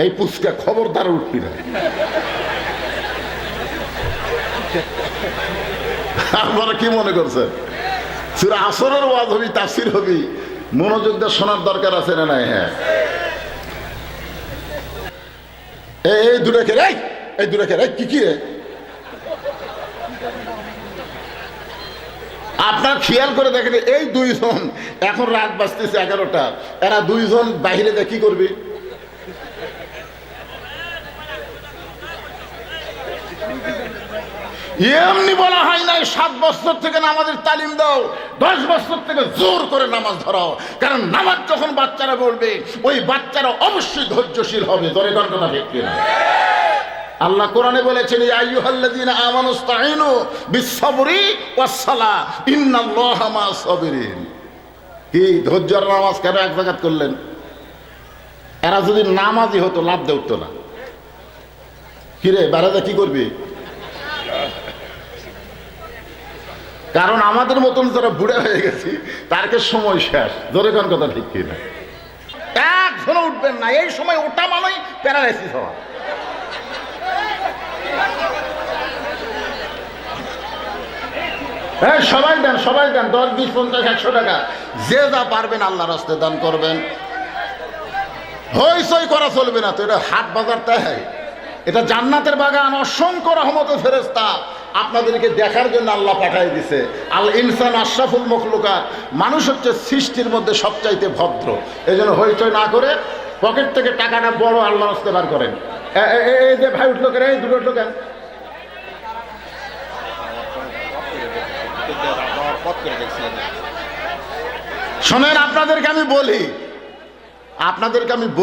এই পুচকা খবরদার উঠবি না। আপনারা কি মনে করছেন সূরা আসরের ওয়াজ হবি, তাফসীর হবি, মনোযোগ দিয়ে শোনার দরকার আছে না নাই? হ্যাঁ, এই দুটাকে রে, এই দুটাকে রে, কি রে? আপনার খেয়াল করে দেখেন, এই দুইজন এখন রাত বাজতেছে 11টা, এরা দুইজন বাহিরে দিয়ে কি করবি? এমনি বলা হয় নাই 7 বছর থেকে নামাজের তালিম দাও, 10 বছর থেকে জোর করে নামাজ ধরাও। কারণ নামাজ যখন বাচ্চারা বলবে, ওই বাচ্চারা অবশ্যই ধৈর্যশীল হবে। ধরে কথা ঠিক কিনা? আল্লাহ কোরআনে বলেছেন, ইয়া আইয়ুহাল্লাযীনা আমানুস্তাঈনু বিস-সাবরি ওয়াস-সালাহ ইন্নাল্লাহা মা'আস-সাবিরিন। কি ধৈর্য আর নামাজ কেন এক জায়গাত করলেন? এরা যদি নামাজি হতো লাভ দে উঠতো না। কিরে বারাদা কি করবি? কারণ আমাদের মতন যারা বুড়ে হয়ে গেছি তারকে সময় শেষ। ধরে কোন কথা ঠিক কিনা? একজনও উঠবেন না, এই সময় ওটা মানেই প্যারালাইসিস হওয়া। সবাই দেন, সবাই দেন, 10, 20, 50, 100 টাকা যে যা পারবেন আল্লাহর রাস্তায় দান করবেন। হইচই করা চলবে না তো, এটা হাট বাজার, তাই এটা জান্নাতের বাগান। অসংখ্য রহমতের ফেরেশতা আপনাদেরকে দেখার জন্য আল্লাহ পাঠাই দিছে। আল ইনসান আশরাফুল মখলুকাত, মানুষ হচ্ছে সৃষ্টির মধ্যে সবচাইতে ভদ্র। এই জন্য হইচই না করে পকেট থেকে টাকাটা বড় আল্লাহর রাস্তায় বার করেন। এই যে ভাই উঠলো কেন, এই দুটো উঠলো কেন? শোনেন, আপনাদেরকে আমি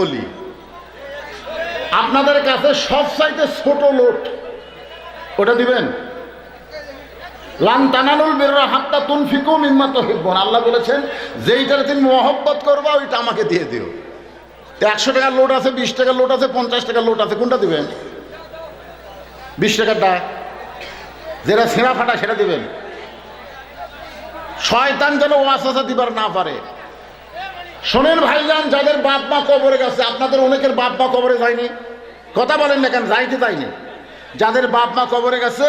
বলি, আপনাদের কাছে সবচাইতে ছোট লোট ওটা দিবেন। লান তানালুল বিররা হাত্তা তুনফিকু মিম্মা তুহিব্বুন। আল্লাহ বলেছেন, যেইটারে তুমি মহব্বত করবা ওইটা আমাকে দিয়ে দিও। 100 টাকার লোট আছে, 20 টাকার লোট আছে, 50 টাকার লোট আছে, কোনটা দিবেন? 20 টাকারটা, যেটা ছেঁড়া ফাটা সেটা দিবেন। শয়তান যেন ওয়াসওয়াসা দিবার না পারে। শোনেন ভাইজান, যাদের বাপ মা কবরে গেছে, আপনাদের অনেকের বাপ মা কবরে যায়নি, কথা বলেন না কেন? যাইতে যায়নি। যাদের বাপ মা কবরে গেছে,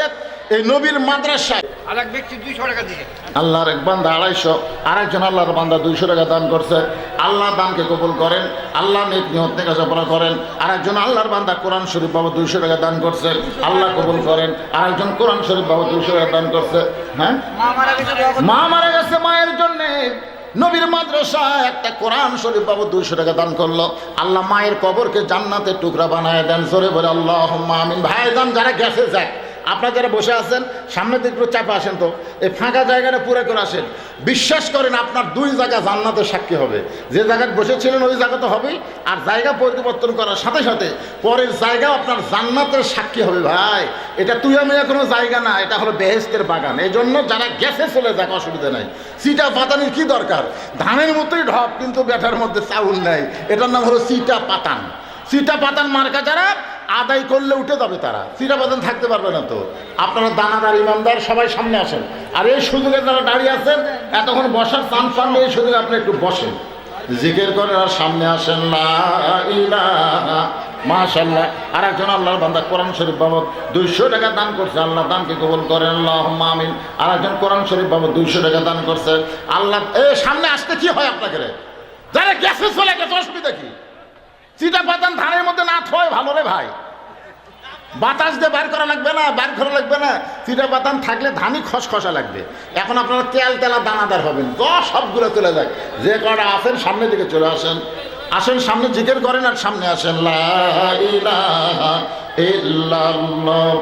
এই নবীর মাদ্রাসায় আরেক ব্যক্তি 200 টাকা দিয়েছে, আল্লাহর এক বান্দা 250, আরেকজন আল্লাহর বান্দা 200 টাকা দান করছে। আল্লাহ দানকে কবুল করেন, আল্লাহ নেক নিয়ত থেকে কাজপড়া করেন। আরেকজন আল্লাহর বান্দা কোরআন শরীফ বাবু 200 টাকা দান করছে, আল্লাহ কবুল করেন। আরেকজন কোরআন শরীফ বাবু 200 টাকা দান করছে। হ্যাঁ, মা মারা গেছে, মায়ের জন্য নবীর মাদ্রাসায় একটা কোরআন শরীফ বাবু 200 টাকা দান করলো। আল্লাহ মায়ের কবরকে জান্নাতের টুকরা বানায় দেন। জোরে বলে আল্লাহুম্মা আমিন। ভাইজান, যারা গেছে যাক, আপনারা যারা বসে আছেন সামনে দিকে একটু চাপে আসেন তো, এই ফাঁকা জায়গাটা পুরো করে আসেন। বিশ্বাস করেন, আপনার 2 জায়গা জান্নাতের সাক্ষী হবে। যে জায়গায় বসেছিলেন ওই জায়গা তো হবেই, আর জায়গা পরিবর্তন করার সাথে সাথে পরের জায়গাও আপনার জান্নাতের সাক্ষী হবে। ভাই, এটা তুই আমি কোনো জায়গা না, এটা হলো বেহেশতের বাগান। এই জন্য যারা গেছে চলে যাক, অসুবিধা নাই। চিটা পাতানির কি দরকার? ধানের মতোই ঢপ, কিন্তু ব্যাটার মধ্যে চাউল নাই। এটার নাম হলো চিটা পাতান। চিটা পাতান মার্কা যারা আদায় করলে উঠে যাবে, তারা চিটা পাতান থাকতে পারবে না। তো আপনারা দানাদার ইমানদার সবাই সামনে আসেন। আর এই সুযোগে যারা দাঁড়িয়ে আছেন, এতক্ষণ বসার চান্স পানলে এই সুযোগে আপনি একটু বসেন, জিকির করেন আর সামনে আসেন। লা ইলাহা মাশাআল্লাহ। আর একজন আল্লাহর বান্দা কোরআন শরীফ বাবদ 200 টাকা দান করছে, আল্লাহ দানকে কবুল করেন, আল্লাহুম্মা আমিন। আর একজন কোরআন শরীফ বাবদ 200 টাকা দান করছে। আল্লাহ সামনে আসতে কি হয় আপনাকে? যারা গেছে চলে গেছে, অসুবিধা কি? চিটা পাতান ধানের মধ্যে না থয় ভালো রে ভাই, বাতাস দিয়ে বার করা লাগবে না, বার করা লাগবে না। চিটা পাতান থাকলে ধানই খসখসা লাগবে। এখন আপনারা তেল তেলা দানাদার হবেন, তো সবগুলো চলে যায়। যে কটা আছেন সামনের দিকে চলে আসেন, আসেন সামনে জিকির করেন আর সামনে আসেন। লা ইলাহা ইল্লাল্লাহ।